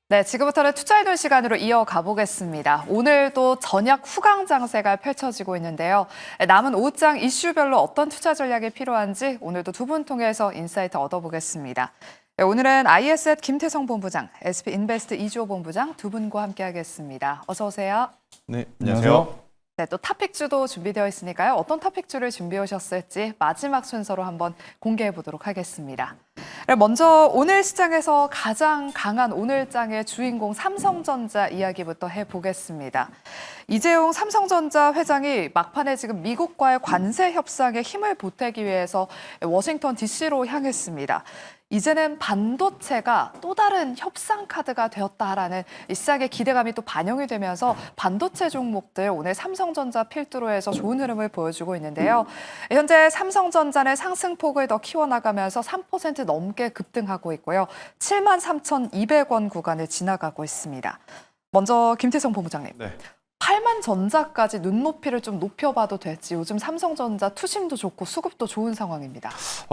네, 지금부터는 투자해둔 시간으로 이어가 보겠습니다. 오늘도 전약 후강 장세가 펼쳐지고 있는데요. 남은 5장 이슈별로 어떤 투자 전략이 필요한지 오늘도 두 분 통해서 인사이트 얻어보겠습니다. 네, 오늘은 IS앳 김태성 본부장, SP인베스트 이주호 본부장 두 분과 함께하겠습니다. 어서 오세요. 네, 안녕하세요. 네, 또 토픽주도 준비되어 있으니까요. 어떤 토픽주를 준비해 오셨을지 마지막 순서로 한번 공개해 보도록 하겠습니다. 먼저 오늘 시장에서 가장 강한 오늘장의 주인공 삼성전자 이야기부터 해보겠습니다. 이재용 삼성전자 회장이 막판에 지금 미국과의 관세 협상에 힘을 보태기 위해서 워싱턴 DC로 향했습니다. 이제는 반도체가 또 다른 협상 카드가 되었다라는 시장의 기대감이 또 반영이 되면서 반도체 종목들 오늘 삼성전자 필두로 해서 좋은 흐름을 보여주고 있는데요. 현재 삼성전자는 상승폭을 더 키워나가면서 3% 넘게 급등하고 있고요. 73,200원 구간을 지나가고 있습니다. 먼저 김태성 본부장님. 네. 8만 전자까지 눈높이를 좀 높여봐도 될지 요즘 삼성전자 투심도 좋고 수급도 좋은 상황입니다.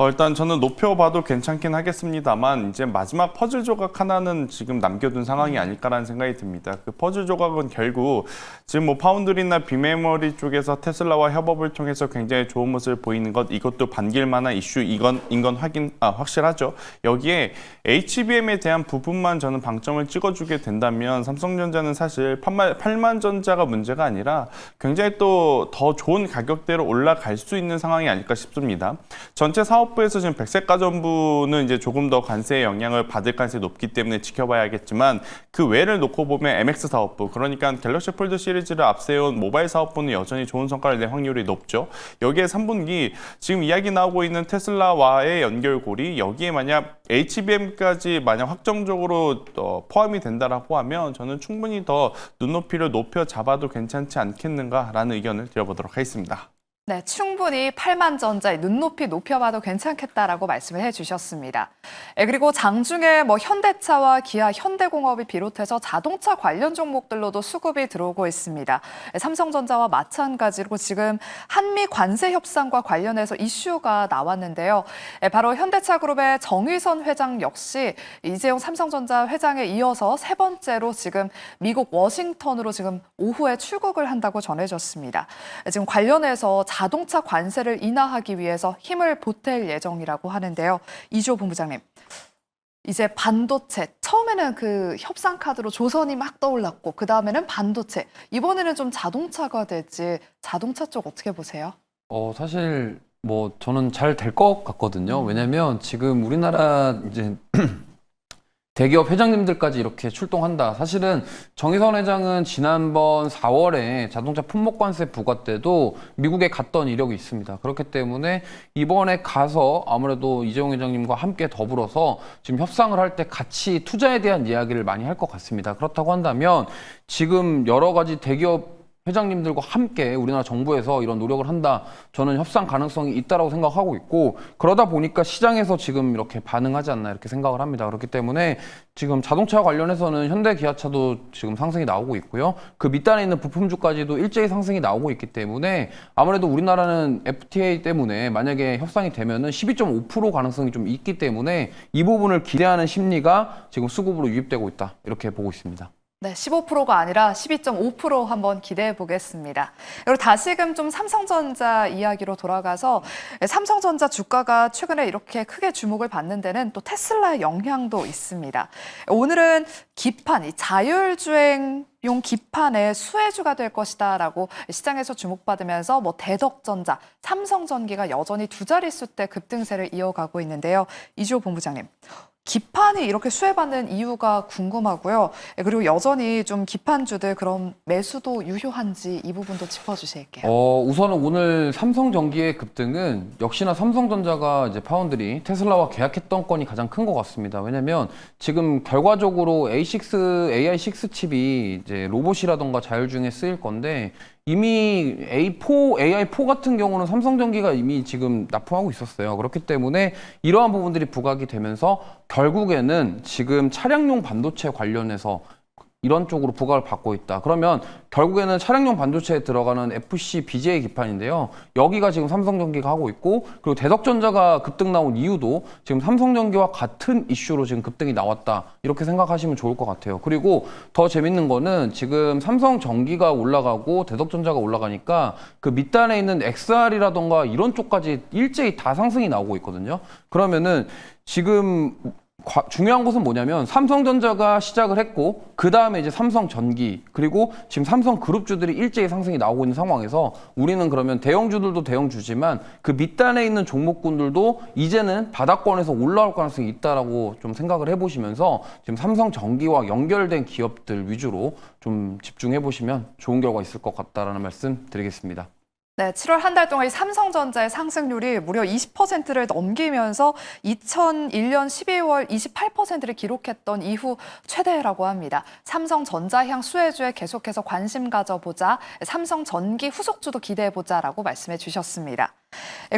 일단 저는 높여봐도 괜찮긴 하겠습니다만 이제 마지막 퍼즐 조각 하나는 지금 남겨둔 상황이 아닐까라는 생각이 듭니다. 그 퍼즐 조각은 결국 지금 뭐 파운드리나 비메모리 쪽에서 테슬라와 협업을 통해서 굉장히 좋은 모습을 보이는 것, 이것도 반길만한 이슈인 건 확실하죠. 여기에 HBM에 대한 부분만 저는 방점을 찍어주게 된다면 삼성전자는 사실 8만 전자가 문제가 아니라 굉장히 또 더 좋은 가격대로 올라갈 수 있는 상황이 아닐까 싶습니다. 전체 사업부에서 지금 백색가전부는 이제 조금 더 관세의 영향을 받을 가능성이 높기 때문에 지켜봐야겠지만 그 외를 놓고 보면 MX 사업부, 그러니까 갤럭시 폴드 시리즈를 앞세운 모바일 사업부는 여전히 좋은 성과를 낼 확률이 높죠. 여기에 3분기 지금 이야기 나오고 있는 테슬라와의 연결고리, 여기에 만약 HBM까지 만약 확정적으로 포함이 된다라고 하면 저는 충분히 더 눈높이를 높여 잡아도 괜찮지 않겠는가라는 의견을 드려보도록 하겠습니다. 네, 충분히 8만 전자의 눈높이 높여봐도 괜찮겠다라고 말씀을 해주셨습니다. 그리고 장중에 현대차와 기아, 현대공업을 비롯해서 자동차 관련 종목들로도 수급이 들어오고 있습니다. 삼성전자와 마찬가지로 지금 한미 관세 협상과 관련해서 이슈가 나왔는데요. 바로 현대차그룹의 정의선 회장 역시 이재용 삼성전자 회장에 이어서 세 번째로 지금 미국 워싱턴으로 지금 오후에 출국을 한다고 전해졌습니다. 지금 관련해서 자동차 관세를 인하하기 위해서 힘을 보탤 예정이라고 하는데요. 이주호 본부장님, 이제 반도체, 처음에는 그 협상 카드로 조선이 막 떠올랐고 그 다음에는 반도체, 이번에는 좀 자동차가 될지 자동차 쪽 어떻게 보세요? 사실 저는 잘 될 것 같거든요. 왜냐면 지금 우리나라 이제 대기업 회장님들까지 이렇게 출동한다. 사실은 정의선 회장은 지난번 4월에 자동차 품목관세 부과 때도 미국에 갔던 이력이 있습니다. 그렇기 때문에 이번에 가서 아무래도 이재용 회장님과 함께 더불어서 지금 협상을 할 때 같이 투자에 대한 이야기를 많이 할 것 같습니다. 그렇다고 한다면 지금 여러 가지 대기업 회장님들과 함께 우리나라 정부에서 이런 노력을 한다. 저는 협상 가능성이 있다라고 생각하고 있고, 그러다 보니까 시장에서 지금 이렇게 반응하지 않나 이렇게 생각을 합니다. 그렇기 때문에 지금 자동차 관련해서는 현대 기아차도 지금 상승이 나오고 있고요. 그 밑단에 있는 부품주까지도 일제히 상승이 나오고 있기 때문에 아무래도 우리나라는 FTA 때문에 만약에 협상이 되면은 12.5% 가능성이 좀 있기 때문에 이 부분을 기대하는 심리가 지금 수급으로 유입되고 있다. 이렇게 보고 있습니다. 네, 15%가 아니라 12.5% 한번 기대해 보겠습니다. 그리고 다시금 좀 삼성전자 이야기로 돌아가서 삼성전자 주가가 최근에 이렇게 크게 주목을 받는 데는 또 테슬라의 영향도 있습니다. 오늘은 기판, 이 자율주행용 기판의 수혜주가 될 것이다라고 시장에서 주목받으면서 대덕전자, 삼성전기가 여전히 두 자릿수대 급등세를 이어가고 있는데요. 이주호 본부장님, 기판이 이렇게 수혜받는 이유가 궁금하고요. 그리고 여전히 좀 기판주들 그럼 매수도 유효한지 이 부분도 짚어주실게요. 우선은 오늘 삼성전기의 급등은 역시나 삼성전자가 이제 파운드리 테슬라와 계약했던 건이 가장 큰 것 같습니다. 왜냐면 지금 결과적으로 AI6 칩이 이제 로봇이라던가 자율주행에 쓰일 건데 이미 AI4 같은 경우는 삼성전기가 이미 지금 납품하고 있었어요. 그렇기 때문에 이러한 부분들이 부각이 되면서 결국에는 지금 차량용 반도체 관련해서 이런 쪽으로 부각을 받고 있다. 그러면 결국에는 차량용 반도체에 들어가는 FC BGA 기판인데요. 여기가 지금 삼성전기가 하고 있고, 그리고 대덕전자가 급등 나온 이유도 지금 삼성전기와 같은 이슈로 지금 급등이 나왔다. 이렇게 생각하시면 좋을 것 같아요. 그리고 더 재밌는 거는 지금 삼성전기가 올라가고 대덕전자가 올라가니까 그 밑단에 있는 XR이라던가 이런 쪽까지 일제히 다 상승이 나오고 있거든요. 그러면은 지금 중요한 것은 뭐냐면 삼성전자가 시작을 했고 그 다음에 이제 삼성전기 그리고 지금 삼성그룹주들이 일제히 상승이 나오고 있는 상황에서 우리는 그러면 대형주들도 대형주지만 그 밑단에 있는 종목군들도 이제는 바닥권에서 올라올 가능성이 있다라고 좀 생각을 해보시면서 지금 삼성전기와 연결된 기업들 위주로 좀 집중해 보시면 좋은 결과 있을 것 같다라는 말씀 드리겠습니다. 네, 7월 한 달 동안 이 삼성전자의 상승률이 무려 20%를 넘기면서 2001년 12월 28%를 기록했던 이후 최대라고 합니다. 삼성전자 향 수혜주에 계속해서 관심 가져보자, 삼성전기 후속주도 기대해보자라고 말씀해 주셨습니다.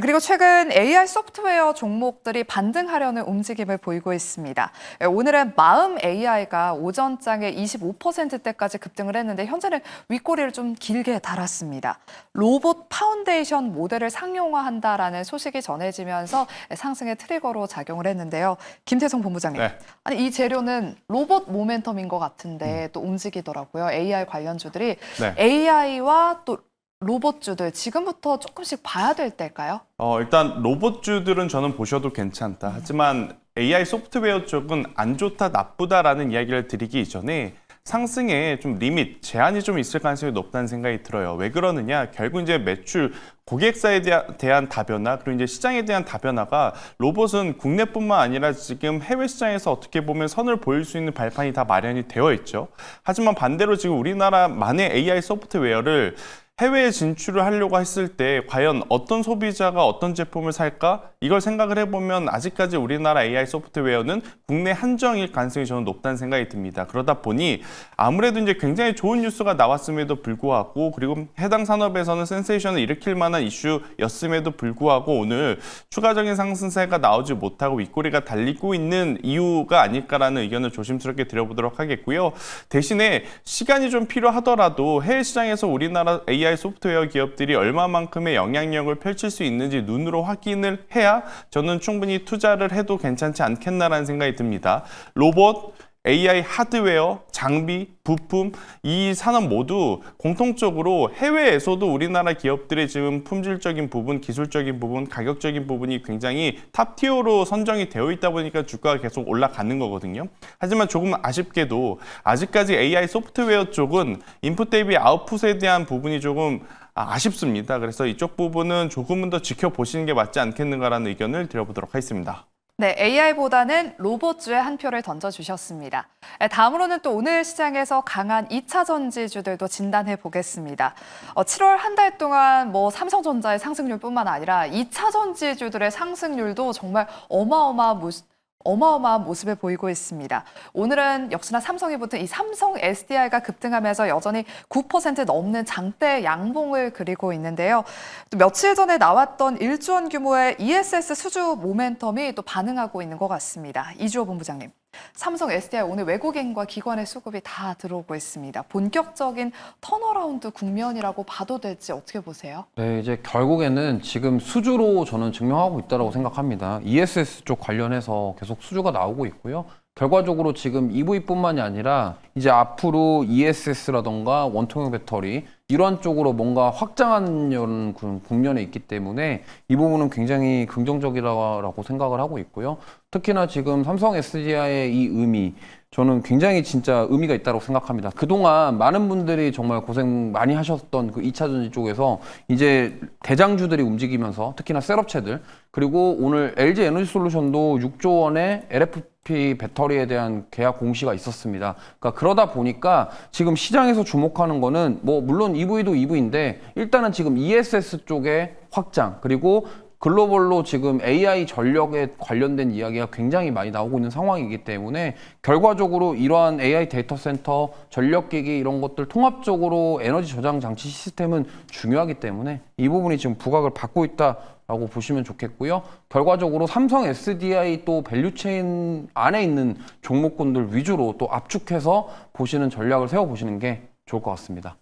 그리고 최근 AI 소프트웨어 종목들이 반등하려는 움직임을 보이고 있습니다. 오늘은 마음 AI가 오전장에 25%대까지 급등을 했는데 현재는 윗꼬리를 좀 길게 달았습니다. 로봇 파운데이션 모델을 상용화한다라는 소식이 전해지면서 상승의 트리거로 작용을 했는데요. 김태성 본부장님, 네. 아니 이 재료는 로봇 모멘텀인 것 같은데 또 움직이더라고요. AI 관련주들이 네. AI와 또 로봇주들 지금부터 조금씩 봐야 될 때일까요? 일단 로봇주들은 저는 보셔도 괜찮다. 하지만 AI 소프트웨어 쪽은 안 좋다, 나쁘다라는 이야기를 드리기 이전에 상승에 좀 리밋, 제한이 좀 있을 가능성이 높다는 생각이 들어요. 왜 그러느냐? 결국 이제 매출, 고객사에 대한 다변화, 그리고 이제 시장에 대한 다변화가 로봇은 국내뿐만 아니라 지금 해외 시장에서 어떻게 보면 선을 보일 수 있는 발판이 다 마련이 되어 있죠. 하지만 반대로 지금 우리나라만의 AI 소프트웨어를 해외에 진출을 하려고 했을 때 과연 어떤 소비자가 어떤 제품을 살까? 이걸 생각을 해보면 아직까지 우리나라 AI 소프트웨어는 국내 한정일 가능성이 저는 높다는 생각이 듭니다. 그러다 보니 아무래도 이제 굉장히 좋은 뉴스가 나왔음에도 불구하고 그리고 해당 산업에서는 센세이션을 일으킬 만한 이슈였음에도 불구하고 오늘 추가적인 상승세가 나오지 못하고 윗꼬리가 달리고 있는 이유가 아닐까라는 의견을 조심스럽게 드려보도록 하겠고요. 대신에 시간이 좀 필요하더라도 해외 시장에서 우리나라 AI 소프트웨어 기업들이 얼마만큼의 영향력을 펼칠 수 있는지 눈으로 확인을 해야 저는 충분히 투자를 해도 괜찮지 않겠나라는 생각이 듭니다. 로봇, AI 하드웨어, 장비, 부품 이 산업 모두 공통적으로 해외에서도 우리나라 기업들의 지금 품질적인 부분, 기술적인 부분, 가격적인 부분이 굉장히 탑티어로 선정이 되어 있다 보니까 주가가 계속 올라가는 거거든요. 하지만 조금 아쉽게도 아직까지 AI 소프트웨어 쪽은 인풋 대비 아웃풋에 대한 부분이 조금 아쉽습니다. 그래서 이쪽 부분은 조금은 더 지켜보시는 게 맞지 않겠는가라는 의견을 드려보도록 하겠습니다. 네, AI보다는 로봇주에 한 표를 던져주셨습니다. 다음으로는 또 오늘 시장에서 강한 2차 전지주들도 진단해 보겠습니다. 7월 한 달 동안 삼성전자의 상승률뿐만 아니라 2차 전지주들의 상승률도 정말 어마어마한 모습을 보이고 있습니다. 오늘은 역시나 삼성이 붙은 이 삼성 SDI가 급등하면서 여전히 9% 넘는 장대 양봉을 그리고 있는데요. 또 며칠 전에 나왔던 1조 원 규모의 ESS 수주 모멘텀이 또 반응하고 있는 것 같습니다. 이주호 본부장님, 삼성 SDI 오늘 외국인과 기관의 수급이 다 들어오고 있습니다. 본격적인 턴어라운드 국면이라고 봐도 될지 어떻게 보세요? 네, 이제 결국에는 지금 수주로 저는 증명하고 있다고 생각합니다. ESS 쪽 관련해서 계속 수주가 나오고 있고요. 결과적으로 지금 EV뿐만이 아니라 이제 앞으로 ESS라던가 원통형 배터리 이런 쪽으로 뭔가 확장하는 그런 국면에 있기 때문에 이 부분은 굉장히 긍정적이라고 생각을 하고 있고요. 특히나 지금 삼성 SDI의 이 의미, 저는 굉장히 진짜 의미가 있다고 생각합니다. 그동안 많은 분들이 정말 고생 많이 하셨던 그 2차 전지 쪽에서 이제 대장주들이 움직이면서 특히나 셀업체들 그리고 오늘 LG 에너지 솔루션도 6조 원의 LFP 배터리에 대한 계약 공시가 있었습니다. 그러니까 그러다 보니까 지금 시장에서 주목하는 거는 물론 EV도 EV인데 일단은 지금 ESS 쪽의 확장 그리고 글로벌로 지금 AI 전력에 관련된 이야기가 굉장히 많이 나오고 있는 상황이기 때문에 결과적으로 이러한 AI 데이터 센터, 전력기기 이런 것들 통합적으로 에너지 저장 장치 시스템은 중요하기 때문에 이 부분이 지금 부각을 받고 있다라고 보시면 좋겠고요. 결과적으로 삼성 SDI 또 밸류체인 안에 있는 종목군들 위주로 또 압축해서 보시는 전략을 세워보시는 게 좋을 것 같습니다.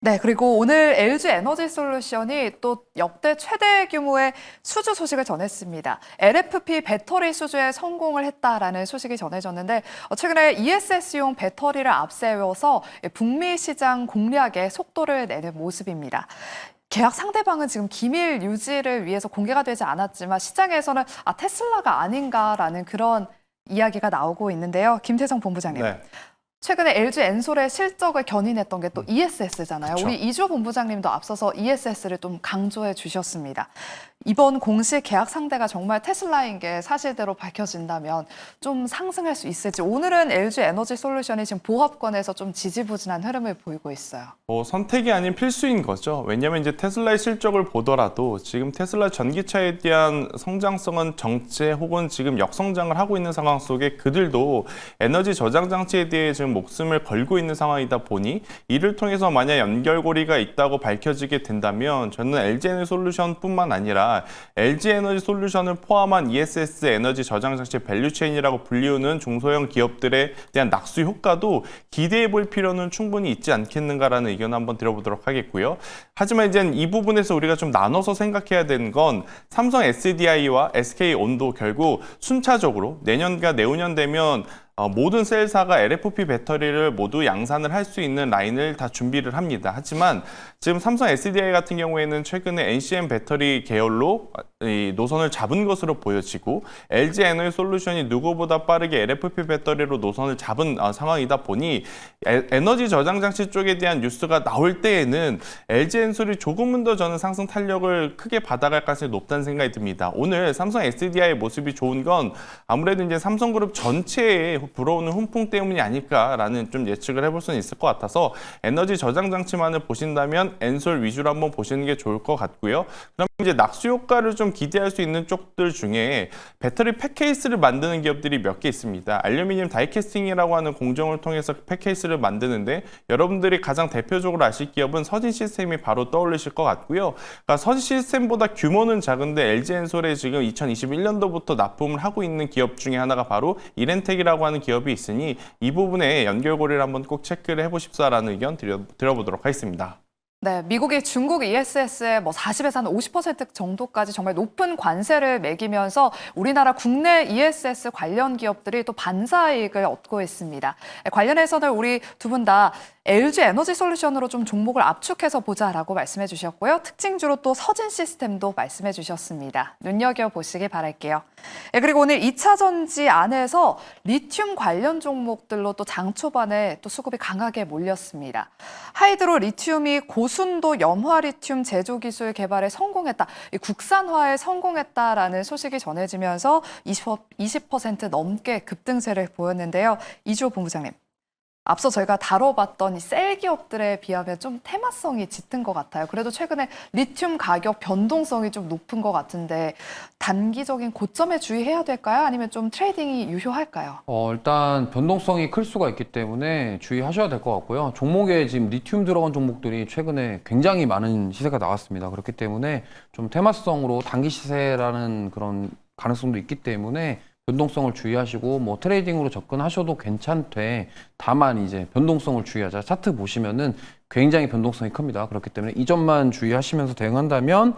네, 그리고 오늘 LG 에너지 솔루션이 또 역대 최대 규모의 수주 소식을 전했습니다. LFP 배터리 수주에 성공을 했다라는 소식이 전해졌는데 최근에 ESS용 배터리를 앞세워서 북미 시장 공략에 속도를 내는 모습입니다. 계약 상대방은 지금 기밀 유지를 위해서 공개가 되지 않았지만 시장에서는 테슬라가 아닌가라는 그런 이야기가 나오고 있는데요. 김태성 본부장님. 네. 최근에 LG 엔솔의 실적을 견인했던 게 또 ESS잖아요. 그쵸. 우리 이주호 본부장님도 앞서서 ESS를 좀 강조해 주셨습니다. 이번 공시 계약 상대가 정말 테슬라인 게 사실대로 밝혀진다면 좀 상승할 수 있을지. 오늘은 LG 에너지 솔루션이 지금 보합권에서 좀 지지부진한 흐름을 보이고 있어요. 선택이 아닌 필수인 거죠. 왜냐하면 이제 테슬라의 실적을 보더라도 지금 테슬라 전기차에 대한 성장성은 정체 혹은 지금 역성장을 하고 있는 상황 속에 그들도 에너지 저장 장치에 대해 지금 목숨을 걸고 있는 상황이다 보니 이를 통해서 만약 연결고리가 있다고 밝혀지게 된다면 저는 LG 에너지 솔루션뿐만 아니라 LG 에너지 솔루션을 포함한 ESS 에너지 저장 장치 밸류체인이라고 불리우는 중소형 기업들에 대한 낙수 효과도 기대해 볼 필요는 충분히 있지 않겠는가라는 의견을 한번 드려보도록 하겠고요. 하지만 이제 이 부분에서 우리가 좀 나눠서 생각해야 되는 건 삼성 SDI와 SK온도 결국 순차적으로 내년과 내후년 되면 모든 셀사가 LFP 배터리를 모두 양산을 할 수 있는 라인을 다 준비를 합니다. 하지만 지금 삼성 SDI 같은 경우에는 최근에 NCM 배터리 계열로 이 노선을 잡은 것으로 보여지고 LG 에너지 솔루션이 누구보다 빠르게 LFP 배터리로 노선을 잡은 상황이다 보니 에너지 저장 장치 쪽에 대한 뉴스가 나올 때에는 LG 엔솔이 조금은 더 저는 상승 탄력을 크게 받아갈 가능성이 높다는 생각이 듭니다. 오늘 삼성 SDI의 모습이 좋은 건 아무래도 이제 삼성그룹 전체에 불어오는 훈풍 때문이 아닐까라는 좀 예측을 해볼 수는 있을 것 같아서 에너지 저장 장치만을 보신다면 엔솔 위주로 한번 보시는 게 좋을 것 같고요. 그럼 이제 낙수 효과를 좀 기대할 수 있는 쪽들 중에 배터리 팩케이스를 만드는 기업들이 몇 개 있습니다. 알루미늄 다이캐스팅이라고 하는 공정을 통해서 팩케이스를 만드는데 여러분들이 가장 대표적으로 아실 기업은 서진 시스템이 바로 떠올리실 것 같고요. 그러니까 서진 시스템보다 규모는 작은데 LG 엔솔에 지금 2021년도부터 납품을 하고 있는 기업 중에 하나가 바로 이렌텍이라고 하는 기업이 있으니 이 부분에 연결고리를 한번 꼭 체크를 해보십사라는 의견 드려보도록 하겠습니다. 네, 미국이 중국 ESS의 40에서 한 50% 정도까지 정말 높은 관세를 매기면서 우리나라 국내 ESS 관련 기업들이 또 반사이익을 얻고 있습니다. 관련해서는 우리 두 분 다 LG 에너지 솔루션으로 좀 종목을 압축해서 보자라고 말씀해 주셨고요. 특징주로 또 서진 시스템도 말씀해 주셨습니다. 눈여겨보시기 바랄게요. 그리고 오늘 2차 전지 안에서 리튬 관련 종목들로 또 장 초반에 또 수급이 강하게 몰렸습니다. 하이드로 리튬이 고순도 염화 리튬 제조 기술 개발에 성공했다. 국산화에 성공했다라는 소식이 전해지면서 20% 넘게 급등세를 보였는데요. 이주호 본부장님. 앞서 저희가 다뤄봤던 이 셀 기업들에 비하면 좀 테마성이 짙은 것 같아요. 그래도 최근에 리튬 가격 변동성이 좀 높은 것 같은데 단기적인 고점에 주의해야 될까요? 아니면 좀 트레이딩이 유효할까요? 일단 변동성이 클 수가 있기 때문에 주의하셔야 될 것 같고요. 종목에 지금 리튬 들어간 종목들이 최근에 굉장히 많은 시세가 나왔습니다. 그렇기 때문에 좀 테마성으로 단기 시세라는 그런 가능성도 있기 때문에 변동성을 주의하시고 트레이딩으로 접근하셔도 괜찮되 다만 이제 변동성을 주의하자. 차트 보시면은 굉장히 변동성이 큽니다. 그렇기 때문에 이 점만 주의하시면서 대응한다면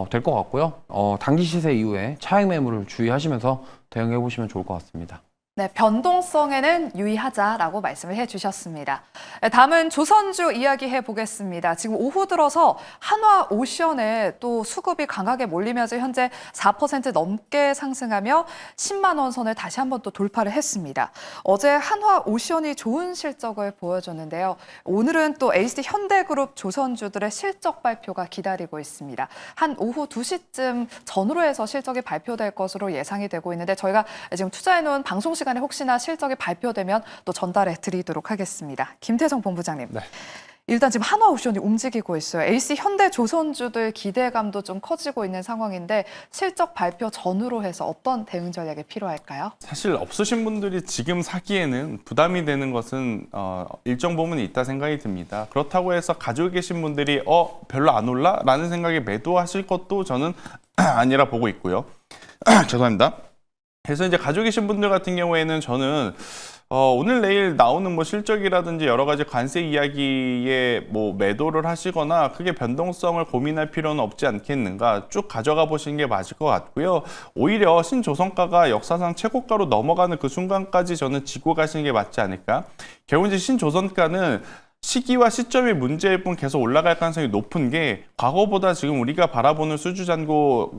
될 것 같고요. 단기 시세 이후에 차익 매물을 주의하시면서 대응해 보시면 좋을 것 같습니다. 네, 변동성에는 유의하자라고 말씀을 해주셨습니다. 다음은 조선주 이야기해 보겠습니다. 지금 오후 들어서 한화오션에 또 수급이 강하게 몰리면서 현재 4% 넘게 상승하며 10만 원 선을 다시 한번 또 돌파를 했습니다. 어제 한화오션이 좋은 실적을 보여줬는데요. 오늘은 또 HD 현대그룹 조선주들의 실적 발표가 기다리고 있습니다. 한 오후 2시쯤 전후로 해서 실적이 발표될 것으로 예상이 되고 있는데 저희가 지금 투자해놓은 방송 시간에 혹시나 실적이 발표되면 또 전달해 드리도록 하겠습니다. 김태성 본부장님. 네. 일단 지금 한화오션이 움직이고 있어요. AC 현대조선주들 기대감도 좀 커지고 있는 상황인데 실적 발표 전후로 해서 어떤 대응 전략이 필요할까요? 사실 없으신 분들이 지금 사기에는 부담이 되는 것은 일정 부분 있다 생각이 듭니다. 그렇다고 해서 가지고 계신 분들이 별로 안 올라? 라는 생각에 매도하실 것도 저는 아니라 보고 있고요. 죄송합니다. 그래서 이제 가지고 계신 분들 같은 경우에는 저는 오늘 내일 나오는 뭐 실적이라든지 여러 가지 관세 이야기에 뭐 매도를 하시거나 크게 변동성을 고민할 필요는 없지 않겠는가, 쭉 가져가 보시는 게 맞을 것 같고요. 오히려 신조선가가 역사상 최고가로 넘어가는 그 순간까지 저는 쥐고 가시는 게 맞지 않을까. 결국 이제 신조선가는 시기와 시점이 문제일 뿐 계속 올라갈 가능성이 높은 게, 과거보다 지금 우리가 바라보는 수주 잔고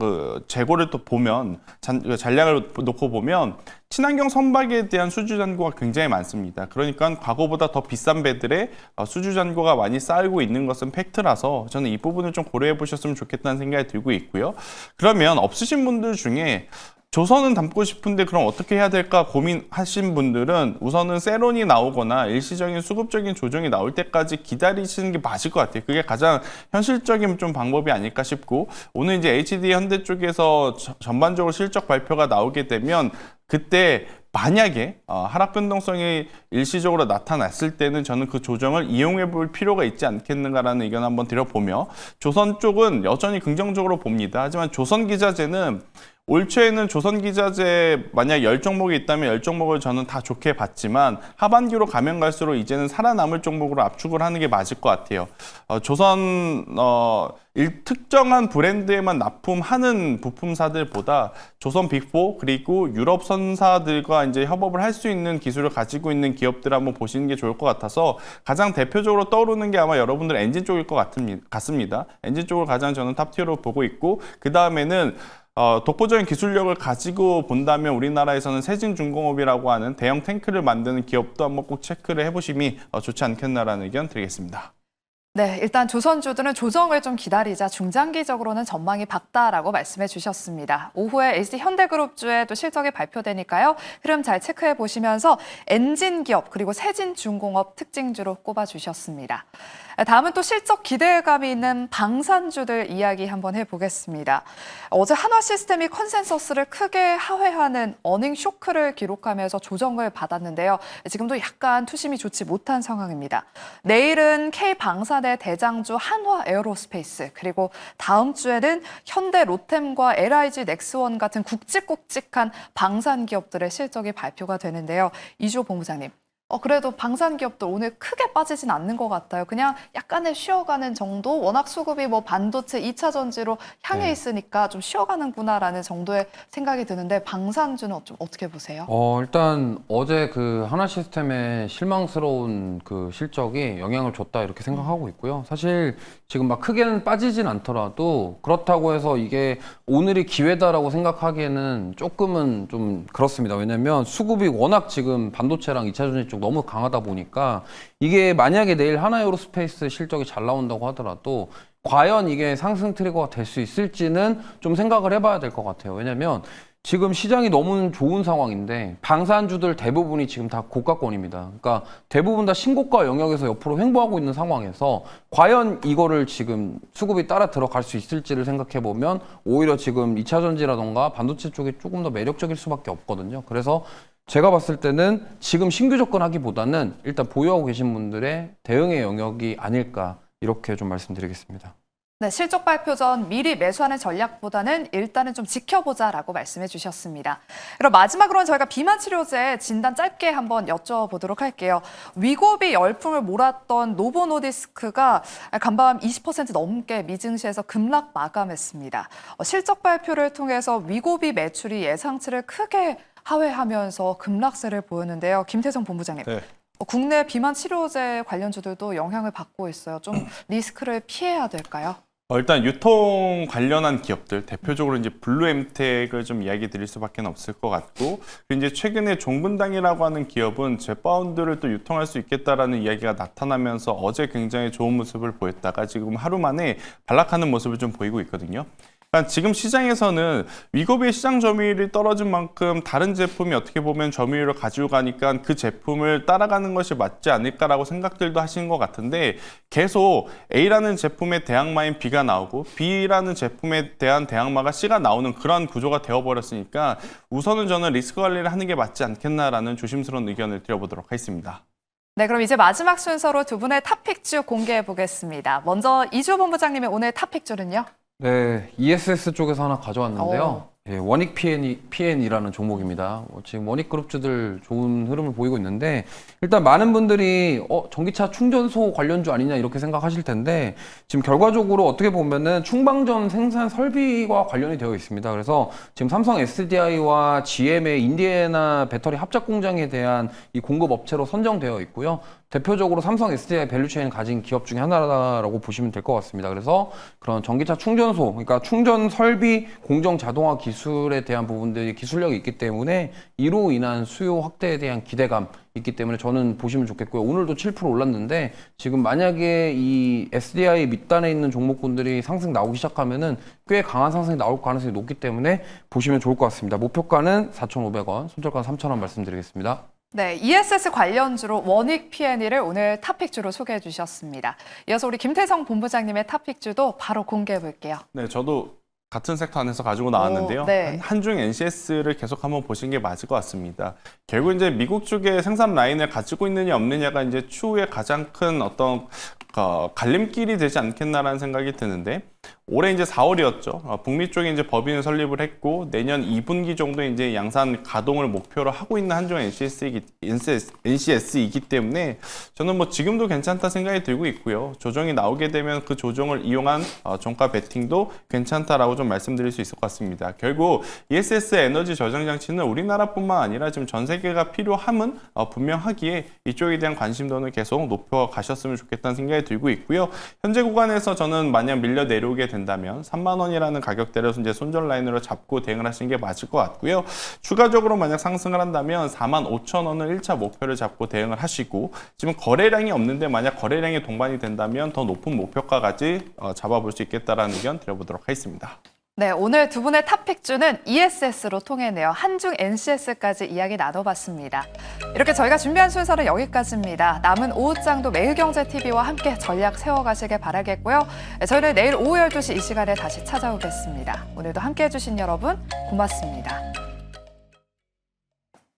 재고를 또 보면, 잔량을 놓고 보면 친환경 선박에 대한 수주 잔고가 굉장히 많습니다. 그러니까 과거보다 더 비싼 배들의 수주 잔고가 많이 쌓이고 있는 것은 팩트라서 저는 이 부분을 좀 고려해 보셨으면 좋겠다는 생각이 들고 있고요. 그러면 없으신 분들 중에 조선은 담고 싶은데 그럼 어떻게 해야 될까 고민하신 분들은 우선은 세론이 나오거나 일시적인 수급적인 조정이 나올 때까지 기다리시는 게 맞을 것 같아요. 그게 가장 현실적인 좀 방법이 아닐까 싶고, 오늘 이제 HD 현대 쪽에서 전반적으로 실적 발표가 나오게 되면 그때 만약에 하락 변동성이 일시적으로 나타났을 때는 저는 그 조정을 이용해 볼 필요가 있지 않겠는가라는 의견을 한번 드려보며, 조선 쪽은 여전히 긍정적으로 봅니다. 하지만 조선기자재는 올 초에는 조선기자재 만약 10종목이 있다면 10종목을 저는 다 좋게 봤지만 하반기로 가면 갈수록 이제는 살아남을 종목으로 압축을 하는 게 맞을 것 같아요. 조선 특정한 브랜드에만 납품하는 부품사들보다 조선 빅4 그리고 유럽 선사들과 이제 협업을 할 수 있는 기술을 가지고 있는 기업들 한번 보시는 게 좋을 것 같아서, 가장 대표적으로 떠오르는 게 아마 여러분들 엔진 쪽일 것 같습니다. 엔진 쪽을 가장 저는 탑티어로 보고 있고, 그 다음에는 독보적인 기술력을 가지고 본다면 우리나라에서는 세진중공업이라고 하는 대형 탱크를 만드는 기업도 한번 꼭 체크를 해보심이 좋지 않겠나라는 의견 드리겠습니다. 네, 일단 조선주들은 조정을 좀 기다리자 중장기적으로는 전망이 밝다라고 말씀해 주셨습니다. 오후에 LG 현대그룹주의 또 실적이 발표되니까요. 흐름 잘 체크해 보시면서 엔진 기업 그리고 세진중공업 특징주로 꼽아 주셨습니다. 다음은 또 실적 기대감이 있는 방산주들 이야기 한번 해보겠습니다. 어제 한화시스템이 컨센서스를 크게 하회하는 어닝 쇼크를 기록하면서 조정을 받았는데요. 지금도 약간 투심이 좋지 못한 상황입니다. 내일은 K방산의 대장주 한화에어로스페이스, 그리고 다음 주에는 현대 로템과 LIG 넥스원 같은 굵직굵직한 방산 기업들의 실적이 발표가 되는데요. 이주호 본부장님, 그래도 방산 기업들 오늘 크게 빠지진 않는 것 같아요. 그냥 약간의 쉬어가는 정도? 워낙 수급이 뭐 반도체 2차 전지로 향해 있으니까 좀 쉬어가는구나라는 정도의 생각이 드는데, 방산주는 좀 어떻게 보세요? 일단 어제 그 하나시스템의 실망스러운 그 실적이 영향을 줬다 이렇게 생각하고 있고요. 사실 지금 막 크게는 빠지진 않더라도 그렇다고 해서 이게 오늘이 기회다라고 생각하기에는 조금은 좀 그렇습니다. 왜냐면 수급이 워낙 지금 반도체랑 2차 전지 쪽 너무 강하다 보니까, 이게 만약에 내일 하나에어로스페이스 실적이 잘 나온다고 하더라도 과연 이게 상승 트리거가 될 수 있을지는 좀 생각을 해봐야 될 것 같아요. 왜냐면 지금 시장이 너무 좋은 상황인데 방산주들 대부분이 지금 다 고가권입니다. 그러니까 대부분 다 신고가 영역에서 옆으로 횡보하고 있는 상황에서 과연 이거를 지금 수급이 따라 들어갈 수 있을지를 생각해 보면 오히려 지금 2차 전지라던가 반도체 쪽이 조금 더 매력적일 수밖에 없거든요. 그래서 제가 봤을 때는 지금 신규 접근하기보다는 일단 보유하고 계신 분들의 대응의 영역이 아닐까, 이렇게 좀 말씀드리겠습니다. 네, 실적 발표 전 미리 매수하는 전략보다는 일단은 좀 지켜보자라고 말씀해 주셨습니다. 그럼 마지막으로는 저희가 비만 치료제 진단 짧게 한번 여쭤보도록 할게요. 위고비 열풍을 몰았던 노보노디스크가 간밤 20% 넘게 미증시에서 급락 마감했습니다. 실적 발표를 통해서 위고비 매출이 예상치를 크게 하회하면서 급락세를 보였는데요. 김태성 본부장님. 네. 국내 비만 치료제 관련주들도 영향을 받고 있어요. 좀 리스크를 피해야 될까요? 일단 유통 관련한 기업들, 대표적으로 이제 블루엠텍을 좀 이야기 드릴 수밖에 없을 것 같고, 그리고 이제 최근에 종근당이라고 하는 기업은 제파운드를 또 유통할 수 있겠다라는 이야기가 나타나면서 어제 굉장히 좋은 모습을 보였다가 지금 하루 만에 반락하는 모습을 좀 보이고 있거든요. 그러니까 지금 시장에서는 위고비의 시장 점유율이 떨어진 만큼 다른 제품이 어떻게 보면 점유율을 가지고 가니까 그 제품을 따라가는 것이 맞지 않을까라고 생각들도 하시는 것 같은데 계속 A라는 제품의 대항마인 B가 나오고 B라는 제품에 대한 대항마가 C가 나오는 그런 구조가 되어버렸으니까 우선은 저는 리스크 관리를 하는 게 맞지 않겠나라는 조심스러운 의견을 드려보도록 하겠습니다. 네, 그럼 이제 마지막 순서로 두 분의 탑픽주 공개해 보겠습니다. 먼저 이주 본부장님의 오늘 탑픽주는요? 네, ESS 쪽에서 하나 가져왔는데요. 예, 원익 PN이라는 종목입니다. 지금 원익그룹주들 좋은 흐름을 보이고 있는데 일단 많은 분들이 전기차 충전소 관련주 아니냐 이렇게 생각하실 텐데 지금 결과적으로 어떻게 보면은 충방전 생산 설비와 관련이 되어 있습니다. 그래서 지금 삼성 SDI와 GM의 인디애나 배터리 합작 공장에 대한 이 공급 업체로 선정되어 있고요. 대표적으로 삼성 SDI 밸류체인을 가진 기업 중에 하나라고 보시면 될 것 같습니다. 그래서 그런 전기차 충전소, 그러니까 충전 설비 공정 자동화 기술에 대한 부분들이 기술력이 있기 때문에 이로 인한 수요 확대에 대한 기대감 있기 때문에 저는 보시면 좋겠고요. 오늘도 7% 올랐는데 지금 만약에 이 SDI 밑단에 있는 종목군들이 상승 나오기 시작하면은 꽤 강한 상승이 나올 가능성이 높기 때문에 보시면 좋을 것 같습니다. 목표가는 4,500원, 손절가는 3,000원 말씀드리겠습니다. 네, ESS 관련주로 원익 P&E를 오늘 탑픽주로 소개해 주셨습니다. 이어서 우리 김태성 본부장님의 탑픽주도 바로 공개해 볼게요. 네, 저도 같은 섹터 안에서 가지고 나왔는데요. 네. 한중 NCS를 계속 한번 보시는 게 맞을 것 같습니다. 결국 이제 미국 쪽에 생산 라인을 가지고 있느냐 없느냐가 이제 추후에 가장 큰 어떤 갈림길이 되지 않겠나라는 생각이 드는데 올해 이제 4월이었죠. 북미 쪽에 이제 법인을 설립을 했고 내년 2분기 정도에 이제 양산 가동을 목표로 하고 있는 한중 NCS이기 때문에 저는 뭐 지금도 괜찮다 생각이 들고 있고요. 조정이 나오게 되면 그 조정을 이용한 종가 베팅도 괜찮다라고 좀 말씀드릴 수 있을 것 같습니다. 결국 ESS 에너지 저장 장치는 우리나라뿐만 아니라 지금 전 세계가 필요함은 분명하기에 이쪽에 대한 관심도는 계속 높여 가셨으면 좋겠다는 생각이 들고 있고요. 현재 구간에서 저는 만약 밀려 내려오게 된다면 3만 원이라는 가격대로 이제 손절 라인으로 잡고 대응을 하시는 게 맞을 것 같고요. 추가적으로 만약 상승을 한다면 4만 5천 원을 1차 목표를 잡고 대응을 하시고 지금 거래량이 없는데 만약 거래량이 동반이 된다면 더 높은 목표가까지 잡아볼 수 있겠다라는 의견 드려보도록 하겠습니다. 네, 오늘 두 분의 탑픽주는 ESS로 통해내어 한중 NCS까지 이야기 나눠봤습니다. 이렇게 저희가 준비한 순서는 여기까지입니다. 남은 오후장도 매일경제TV와 함께 전략 세워가시길 바라겠고요. 저희는 내일 오후 12시 이 시간에 다시 찾아오겠습니다. 오늘도 함께해 주신 여러분 고맙습니다.